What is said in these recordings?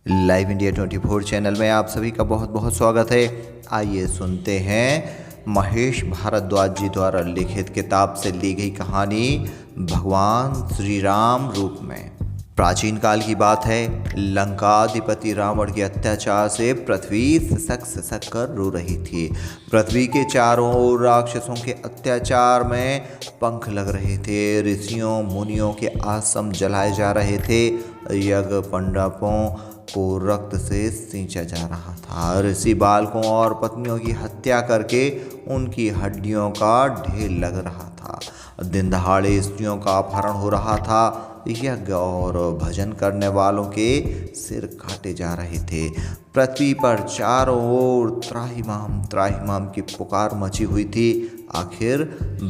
Live India 24 channel में आप सभी का बहुत बहुत स्वागत है। आइए सुनते हैं महेश भारद्वाज जी द्वारा लिखित किताब से ली गई कहानी भगवान श्री राम रूप में। प्राचीन काल की बात है। लंकाधिपति रावण के अत्याचार से पृथ्वी सिसक सिसक कर रो रही थी। पृथ्वी के चारों ओर राक्षसों के अत्याचार में पंख लग रहे थे। ऋषियों मुनियों के आश्रम जलाए जा रहे थे। यज्ञ मंडपों को रक्त से सींचा जा रहा था। ऋषि बालकों और पत्नियों की हत्या करके उनकी हड्डियों का ढेर लग रहा था। दिन दहाड़े स्त्रियों का अपहरण हो रहा था। यज्ञ और भजन करने वालों के सिर काटे जा रहे थे। पृथ्वी पर चारों ओर त्राहिमाम त्राहिमाम की पुकार मची हुई थी। आखिर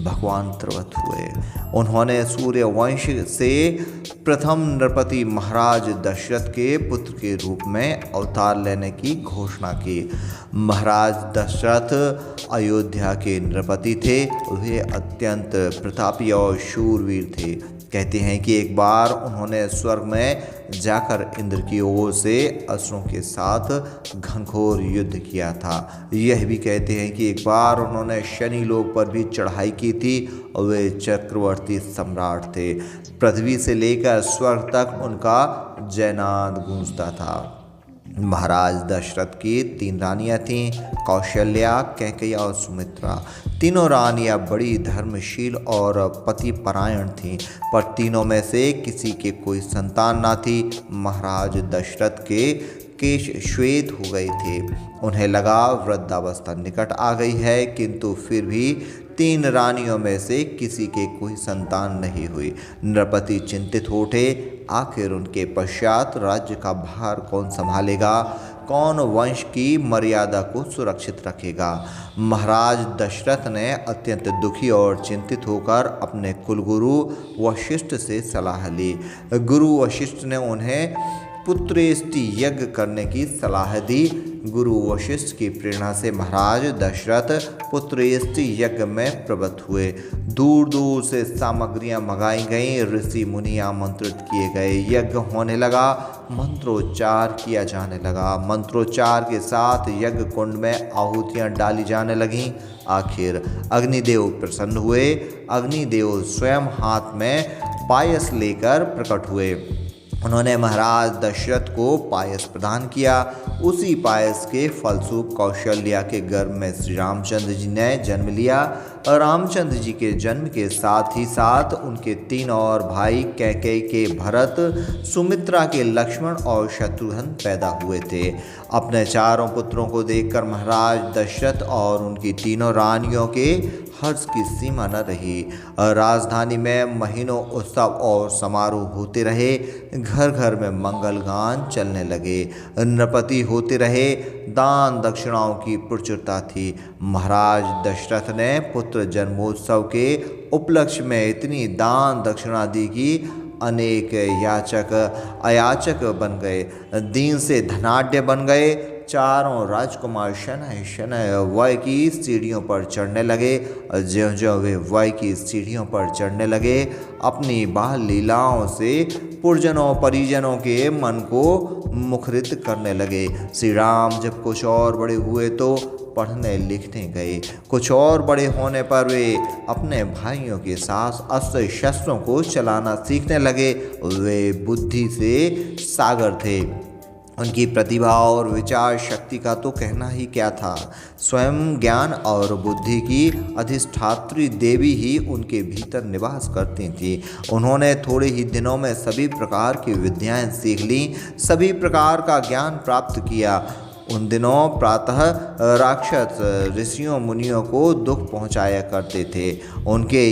भगवान त्वरित हुए। उन्होंने सूर्य वंश से प्रथम नृपति महाराज दशरथ के पुत्र के रूप में अवतार लेने की घोषणा की। महाराज दशरथ अयोध्या के नृपति थे। वे अत्यंत प्रतापी और शूरवीर थे। कहते हैं कि एक बार उन्होंने स्वर्ग में जाकर इंद्र की ओर से असुरों के साथ घनघोर युद्ध किया था। यह भी कहते हैं कि एक बार उन्होंने शनि लोक पर भी चढ़ाई की थी और वे चक्रवर्ती सम्राट थे। पृथ्वी से लेकर स्वर्ग तक उनका जयनाद गूंजता था। महाराज दशरथ की 3 रानियां थीं, कौशल्या, कैकेयी और सुमित्रा। तीनों रानियां बड़ी धर्मशील और पतिपरायण थीं, पर तीनों में से किसी के कोई संतान ना थी। महाराज दशरथ के केश श्वेत हो गए थे। उन्हें लगा वृद्धावस्था निकट आ गई है, किंतु फिर भी 3 रानियों में से किसी के कोई संतान नहीं हुई। नृपति चिंतित हो उठे। आखिर उनके पश्चात राज्य का भार कौन संभालेगा? कौन वंश की मर्यादा को सुरक्षित रखेगा? महाराज दशरथ ने अत्यंत दुखी और चिंतित होकर अपने कुलगुरु वशिष्ठ से सलाह ली। गुरु वशिष्ठ ने उन्हें पुत्रेष्टि यज्ञ करने की सलाह दी। गुरु वशिष्ठ की प्रेरणा से महाराज दशरथ पुत्रेष्टि यज्ञ में प्रवृत्त हुए। दूर दूर से सामग्रियां मंगाई गईं। ऋषि मुनि आमंत्रित किए गए। यज्ञ होने लगा। मंत्रोच्चार किया जाने लगा। मंत्रोच्चार के साथ यज्ञ कुंड में आहुतियां डाली जाने लगीं। आखिर अग्निदेव प्रसन्न हुए। अग्निदेव स्वयं हाथ में पायस लेकर प्रकट हुए। उन्होंने महाराज दशरथ को पायस प्रदान किया। उसी पायस के फलस्वरूप कौशल्या के गर्भ में श्री रामचंद्र जी ने जन्म लिया। और रामचंद्र जी के जन्म के साथ ही साथ उनके 3 और भाई कैकेयी के भरत, सुमित्रा के लक्ष्मण और शत्रुघ्न पैदा हुए थे। अपने चारों पुत्रों को देखकर महाराज दशरथ और उनकी तीनों रानियों के हर्ष की सीमा न रही। राजधानी में महीनों उत्सव और समारोह होते रहे। घर घर में मंगल गान चलने लगे। नृपति होते रहे। दान दक्षिणाओं की प्रचुरता थी। महाराज दशरथ ने पुत्र जन्मोत्सव के उपलक्ष्य में इतनी दान दक्षिणा दी कि अनेक याचक अयाचक बन गए। दीन से धनाढ्य बन गए। चारों राजकुमार शनय शनय वय की सीढ़ियों पर चढ़ने लगे। ज्यों ज्यों वे वय की सीढ़ियों पर चढ़ने लगे, अपनी बाल लीलाओं से पुरजनों परिजनों के मन को मुखरित करने लगे। श्री राम जब कुछ और बड़े हुए तो पढ़ने लिखने गए। कुछ और बड़े होने पर वे अपने भाइयों के साथ अस्त्र शस्त्रों को चलाना सीखने लगे। वे बुद्धि से सागर थे। उनकी प्रतिभा और विचार शक्ति का तो कहना ही क्या था। स्वयं ज्ञान और बुद्धि की अधिष्ठात्री देवी ही उनके भीतर निवास करती थी। उन्होंने थोड़े ही दिनों में सभी प्रकार की विद्याएं सीख लीं, सभी प्रकार का ज्ञान प्राप्त किया। उन दिनों प्रातः राक्षस ऋषियों मुनियों को दुख पहुंचाया करते थे। उनके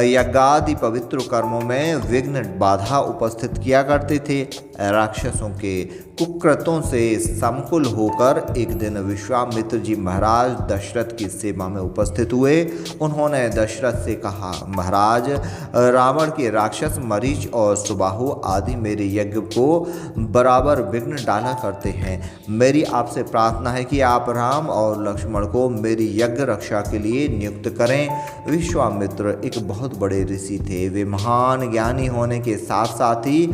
यज्ञादि पवित्र कर्मों में विघ्न बाधा उपस्थित किया करते थे। राक्षसों के कुकृतों से समकुल होकर एक दिन विश्वामित्र जी महाराज दशरथ की सेवा में उपस्थित हुए। उन्होंने दशरथ से कहा, महाराज, रावण के राक्षस मरीच और सुबाहु आदि मेरे यज्ञ को बराबर विघ्न डाला करते हैं। मेरी आपसे प्रार्थना है कि आप राम और लक्ष्मण को मेरी यज्ञ रक्षा के लिए नियुक्त करें। विश्वामित्र एक बहुत बड़े ऋषि थे। वे महान ज्ञानी होने के साथ साथ ही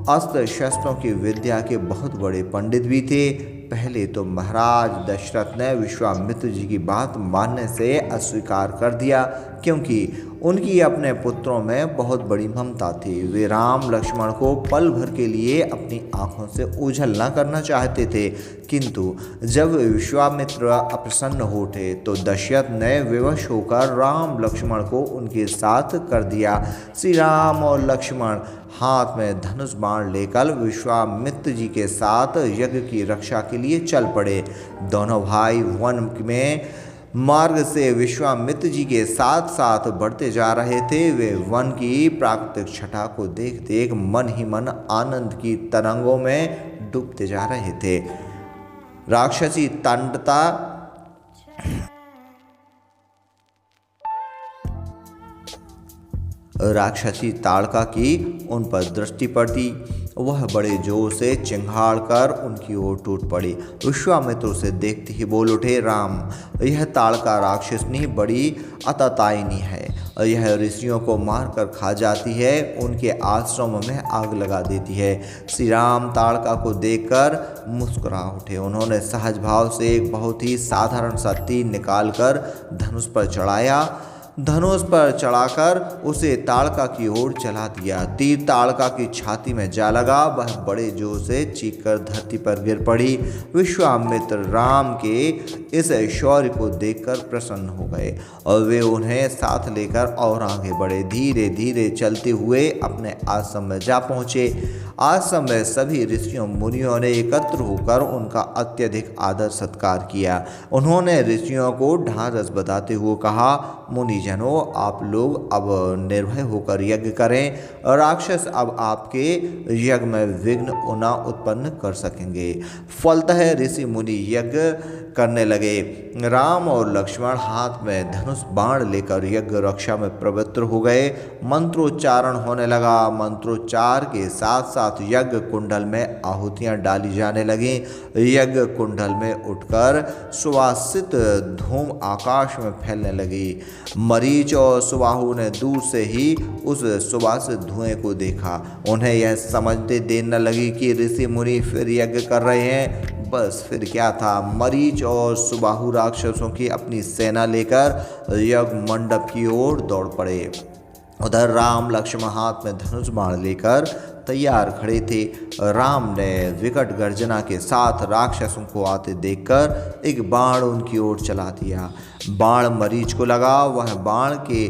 अस्त्र शस्त्रों की विद्या के बहुत बड़े पंडित भी थे। पहले तो महाराज दशरथ ने विश्वामित्र जी की बात मानने से अस्वीकार कर दिया, क्योंकि उनकी अपने पुत्रों में बहुत बड़ी ममता थी। वे राम लक्ष्मण को पल भर के लिए अपनी आंखों से ओझल न करना चाहते थे। किंतु जब विश्वामित्र अप्रसन्न हो उठे तो दशरथ ने विवश होकर राम लक्ष्मण को उनके साथ कर दिया। श्री राम और लक्ष्मण हाथ में धनुष बाण लेकर विश्वामित्र जी के साथ यज्ञ की रक्षा के लिए चल पड़े। दोनों भाई वन में मार्ग से विश्वामित्र जी के साथ साथ बढ़ते जा रहे थे। वे वन की प्राकृतिक छटा को देख देख मन ही मन आनंद की तरंगों में डूबते जा रहे थे। राक्षसी तांडता राक्षसी ताड़का की उन पर दृष्टि पड़ती। वह बड़े जोर से चिंघाड़ कर उनकी ओर टूट पड़ी। विश्वामित्र उसे देखते ही बोल उठे, राम, यह ताड़का राक्षसनी बड़ी अततायिनी है। यह ऋषियों को मार कर खा जाती है, उनके आश्रम में आग लगा देती है। श्री राम ताड़का को देखकर मुस्कुरा उठे। उन्होंने सहज भाव से एक बहुत ही साधारण सा तीर निकालकर धनुष पर चढ़ाया। धनुष पर चढ़ाकर उसे ताड़का की ओर चला दिया। तीर ताड़का की छाती में जा लगा। वह बड़े जोर से चीखकर धरती पर गिर पड़ी। विश्वामित्र राम के इस शौर्य को देखकर प्रसन्न हो गए और वे उन्हें साथ लेकर और आगे बढ़े। धीरे धीरे चलते हुए अपने आश्रम में जा पहुँचे। आश्रम में सभी ऋषियों मुनियों ने एकत्र होकर उनका अत्यधिक आदर सत्कार किया। उन्होंने ऋषियों को ढांढस बताते हुए कहा, मुनिजनों, आप लोग अब निर्भय होकर यज्ञ करें। राक्षस अब आपके यज्ञ में विघ्न न उत्पन्न कर सकेंगे। फलतः ऋषि मुनि यज्ञ करने लगे। राम और लक्ष्मण हाथ में धनुष बाण लेकर यज्ञ रक्षा में प्रवृत्त हो गए। मंत्रोच्चारण होने लगा। मंत्रोच्चार के साथ साथ यज्ञ कुंडल में आहुतियां डाली जाने लगी। यज्ञ कुंडल में उठकर सुवासित धूम आकाश में फैलने लगी। मरीच और सुबाहु ने दूर से ही उस सुवासित धुएं को देखा। उन्हें यह समझते देर न लगी कि ऋषि मुनि फिर यज्ञ कर रहे हैं। बस फिर क्या था, मरीच और सुबाहु राक्षसों की अपनी सेना लेकर यज्ञ मंडप की ओर दौड़ पड़े। उधर राम लक्ष्मण हाथ में धनुष बाण लेकर तैयार खड़े थे। राम ने विकट गर्जना के साथ राक्षसों को आते देखकर एक बाण उनकी ओर चला दिया। बाण मरीच को लगा। वह बाण के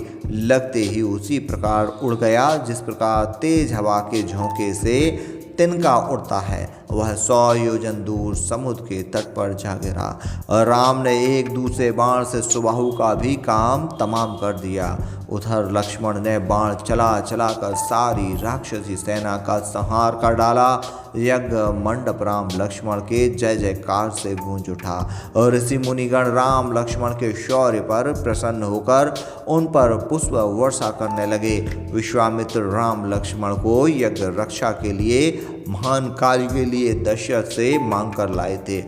लगते ही उसी प्रकार उड़ गया जिस प्रकार तेज हवा के झोंके से तिनका उड़ता है। वह 100 योजन दूर समुद्र के तट पर जा गिरा। राम ने एक दूसरे बाण से सुबाहु का भी काम तमाम कर दिया। उधर लक्ष्मण ने बाण चला चला कर सारी राक्षसी सेना का संहार कर डाला। यज्ञ मंडप राम लक्ष्मण के जय जयकार से गूंज उठा और ऋषि मुनिगण राम लक्ष्मण के शौर्य पर प्रसन्न होकर उन पर पुष्प वर्षा करने लगे। विश्वामित्र राम लक्ष्मण को यज्ञ रक्षा के लिए महान कार्य के लिए दशरथ से मांग कर लाए थे।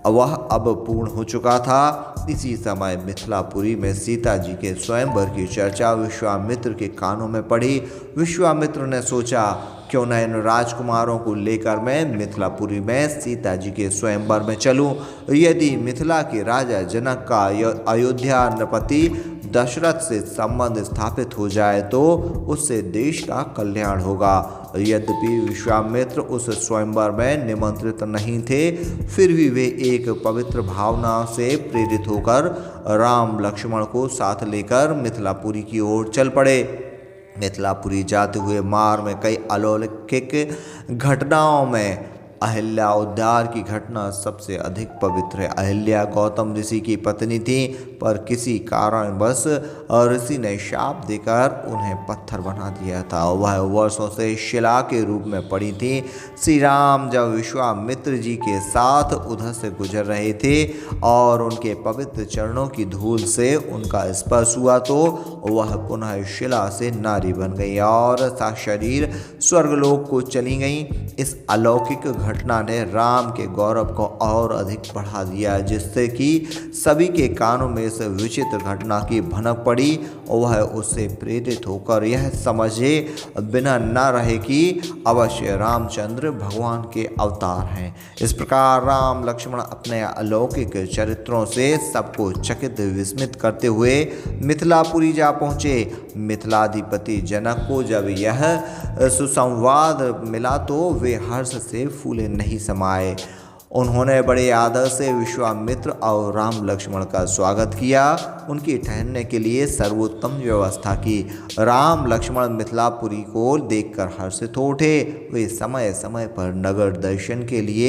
वह अब पूर्ण हो चुका था। इसी समय मिथिलापुरी में सीता जी के स्वयंवर की चर्चा विश्वामित्र के कानों में पड़ी। विश्वामित्र ने सोचा, क्यों न इन राजकुमारों को लेकर मैं मिथिलापुरी में सीता जी के स्वयंवर में चलूं। यदि मिथिला के राजा जनक का अयोध्या नृपति दशरथ से संबंध स्थापित हो जाए तो उससे देश का कल्याण होगा। यद्यपि विश्वामित्र उस स्वयंवर में निमंत्रित नहीं थे, फिर भी वे एक पवित्र भावना से प्रेरित होकर राम लक्ष्मण को साथ लेकर मिथिलापुरी की ओर चल पड़े। मिथिलापुरी जाते हुए मार्ग में कई अलौकिक घटनाओं में अहिल्या उद्धार की घटना सबसे अधिक पवित्र है। अहिल्या गौतम ऋषि की पत्नी थी, पर किसी कारणवश ऋषि ने शाप देकर उन्हें पत्थर बना दिया था। वह वर्षों से शिला के रूप में पड़ी थी। श्री राम जब विश्वामित्र जी के साथ उधर से गुजर रहे थे और उनके पवित्र चरणों की धूल से उनका स्पर्श हुआ तो वह पुनः शिला से नारी बन गई और सशरीर स्वर्गलोक को चली गई। इस अलौकिक घटना ने राम के गौरव को और अधिक बढ़ा दिया, जिससे कि सभी के कानों में इस विचित्र घटना की भनक पड़ी और वह उससे प्रेरित होकर यह समझे बिना न रहे कि अवश्य रामचंद्र भगवान के अवतार हैं। इस प्रकार राम लक्ष्मण अपने अलौकिक चरित्रों से सबको चकित विस्मित करते हुए मिथिलापुरी जा पहुँचे। मिथिलाधिपति जनक को जब यह सुसंवाद मिला तो वे हर्ष से फूले नहीं समाये। उन्होंने बड़े आदर से विश्वामित्र और राम लक्ष्मण का स्वागत किया, उनके ठहरने के लिए सर्वोत्तम व्यवस्था की। राम लक्ष्मण मिथिलापुरी को देखकर हर्षित हो उठे। वे समय समय पर नगर दर्शन के लिए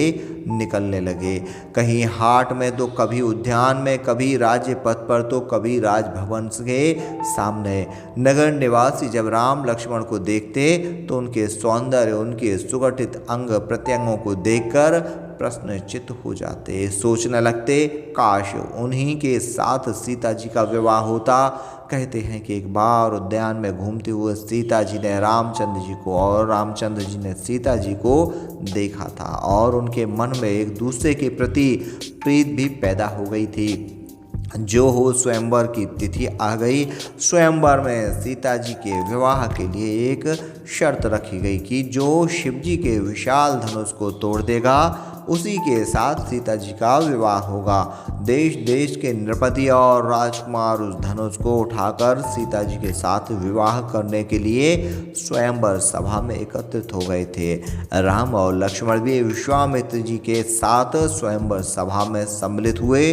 निकलने लगे, कहीं हाट में तो कभी उद्यान में, कभी राज्य पथ पर तो कभी राजभवन के सामने। नगर निवासी जब राम लक्ष्मण को देखते तो उनके सौंदर्य, उनके सुगठित अंग प्रत्यंगों को देखकर प्रश्नचित्त हो जाते, सोचने लगते काश उन्हीं के साथ सीता जी का विवाह होता। कहते हैं कि एक बार उद्यान में घूमते हुए सीता जी ने रामचंद्र जी को और रामचंद्र जी ने सीता जी को देखा था और उनके मन में एक दूसरे के प्रति प्रीत भी पैदा हो गई थी। जो हो स्वयंवर की तिथि आ गई। स्वयंवर में सीता जी के विवाह के लिए एक शर्त रखी गई कि जो शिव जी के विशाल धनुष को तोड़ देगा उसी के साथ सीता जी का विवाह होगा। देश देश के नृपति और राजकुमार उस धनुष को उठाकर सीता जी के साथ विवाह करने के लिए स्वयंवर सभा में एकत्रित हो गए थे। राम और लक्ष्मण भी विश्वामित्र जी के साथ स्वयंवर सभा में सम्मिलित हुए।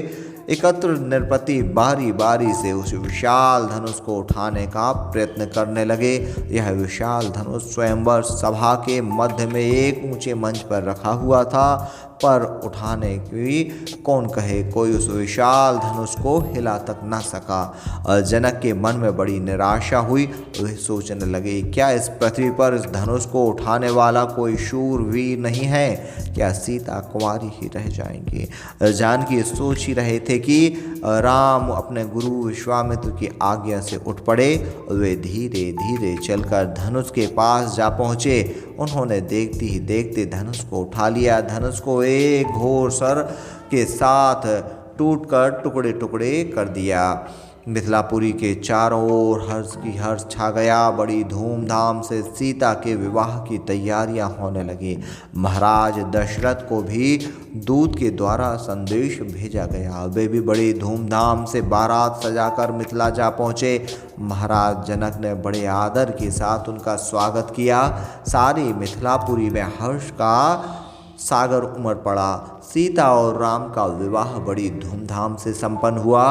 एकत्र नृपति बारी बारी से उस विशाल धनुष को उठाने का प्रयत्न करने लगे। यह विशाल धनुष स्वयंवर सभा के मध्य में एक ऊंचे मंच पर रखा हुआ था, पर उठाने की कौन कहे, कोई उस विशाल धनुष को हिला तक न सका। जनक के मन में बड़ी निराशा हुई। वे सोचने लगे, क्या इस पृथ्वी पर इस धनुष को उठाने वाला कोई शूरवीर नहीं है? क्या सीता कुंवारी ही रह जाएंगी? जानकी सोच ही रहे थे कि राम अपने गुरु विश्वामित्र की आज्ञा से उठ पड़े। वे धीरे धीरे चलकर धनुष के पास जा पहुँचे। उन्होंने देखते ही देखते धनुष को उठा लिया। धनुष को एक घोर स्वर के साथ टूटकर टुकड़े टुकड़े कर दिया। मिथिलापुरी के चारों ओर हर्ष की हर्ष छा गया। बड़ी धूमधाम से सीता के विवाह की तैयारियां होने लगी। महाराज दशरथ को भी दूत के द्वारा संदेश भेजा गया। वे भी बड़ी धूमधाम से बारात सजाकर मिथिला जा पहुँचे। महाराज जनक ने बड़े आदर के साथ उनका स्वागत किया। सारी मिथिलापुरी में हर्ष का सागर उमड़ पड़ा। सीता और राम का विवाह बड़ी धूमधाम से संपन्न हुआ।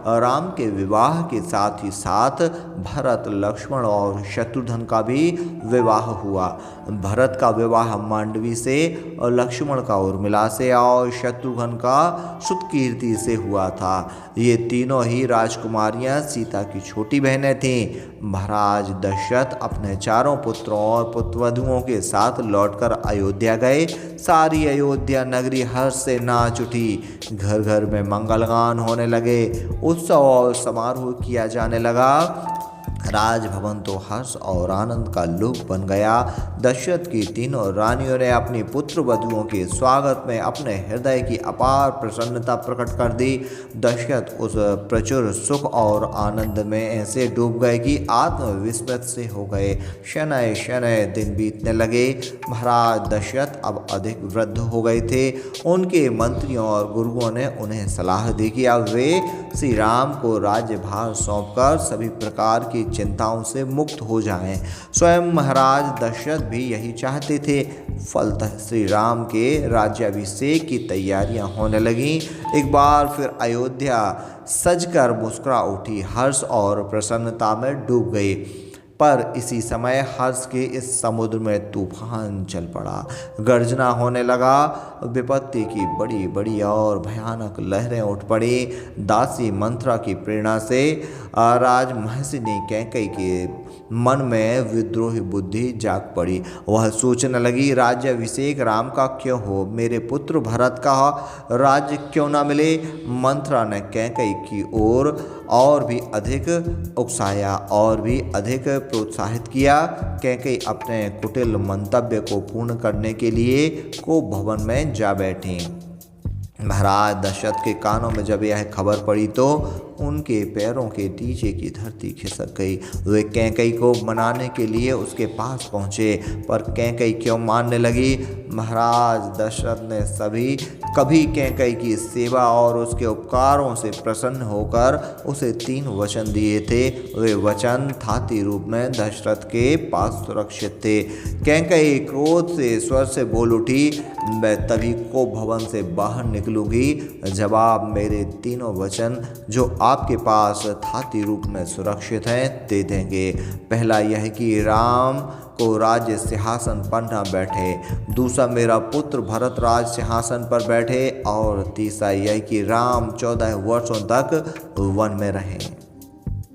राम के विवाह के साथ ही साथ भरत, लक्ष्मण और शत्रुघ्न का भी विवाह हुआ। भरत का विवाह मांडवी से और लक्ष्मण का उर्मिला से और शत्रुघ्न का सुतकीर्ति से हुआ था। ये तीनों ही राजकुमारियां सीता की छोटी बहनें थीं। महाराज दशरथ अपने चारों पुत्रों और पुत्रवधुओं के साथ लौटकर अयोध्या गए। सारी अयोध्या नगरी हर्ष से नाच उठी। घर घर में मंगलगान होने लगे। उत्सव और समारोह किया जाने लगा। राजभवन तो हर्ष और आनंद का लोक बन गया। दशरथ की तीनों रानियों ने अपनी पुत्र वधुओं के स्वागत में अपने हृदय की अपार प्रसन्नता प्रकट कर दी। दशरथ उस प्रचुर सुख और आनंद में ऐसे डूब गए कि आत्मविस्मृत से हो गए। शनय शनय दिन बीतने लगे। महाराज दशरथ अब अधिक वृद्ध हो गए थे। उनके मंत्रियों और गुरुओं ने उन्हें सलाह दी कि अब वे श्री राम को राज्यभार सौंपकर सभी प्रकार की चिंताओं से मुक्त हो जाएं। स्वयं महाराज दशरथ भी यही चाहते थे। फलतः श्री राम के राज्याभिषेक की तैयारियां होने लगीं। एक बार फिर अयोध्या सजकर मुस्कुरा उठी, हर्ष और प्रसन्नता में डूब गई। पर इसी समय हर्ष के इस समुद्र में तूफान चल पड़ा। गर्जना होने लगा। विपत्ति की बड़ी बड़ी और भयानक लहरें उठ पड़ी। दासी मंत्रा की प्रेरणा से राज महर्षिनी कैकेयी के मन में विद्रोही बुद्धि जाग पड़ी। वह सोचने लगी, राज्याभिषेक राम का क्यों हो, मेरे पुत्र भरत का राज्य क्यों ना मिले। मंथरा ने कैकेयी की ओर और भी अधिक उकसाया और भी अधिक प्रोत्साहित किया। कैकेयी अपने कुटिल मंतव्य को पूर्ण करने के लिए कोप भवन में जा बैठी। महाराज दशरथ के कानों में जब यह खबर पड़ी तो उनके पैरों के नीचे की धरती खिसक गई। वे कैकेयी को मनाने के लिए उसके पास पहुँचे, पर कैकेयी क्यों मानने लगी। महाराज दशरथ ने कभी कैकेयी की सेवा और उसके उपकारों से प्रसन्न होकर उसे 3 वचन दिए थे। वे वचन थाती रूप में दशरथ के पास सुरक्षित थे। कैकेयी क्रोध से स्वर से बोल उठी, मैं तभी कोप भवन से बाहर निकलूंगी जब आप मेरे 3 वचन जो आपके पास थाती रूप में सुरक्षित हैं दे देंगे। पहला यह कि राम को राज्य सिंहासन पर न बैठे, दूसरा मेरा पुत्र भरत राज सिंहासन पर बैठे और तीसरा यह कि राम 14 वर्षों तक वन में रहें।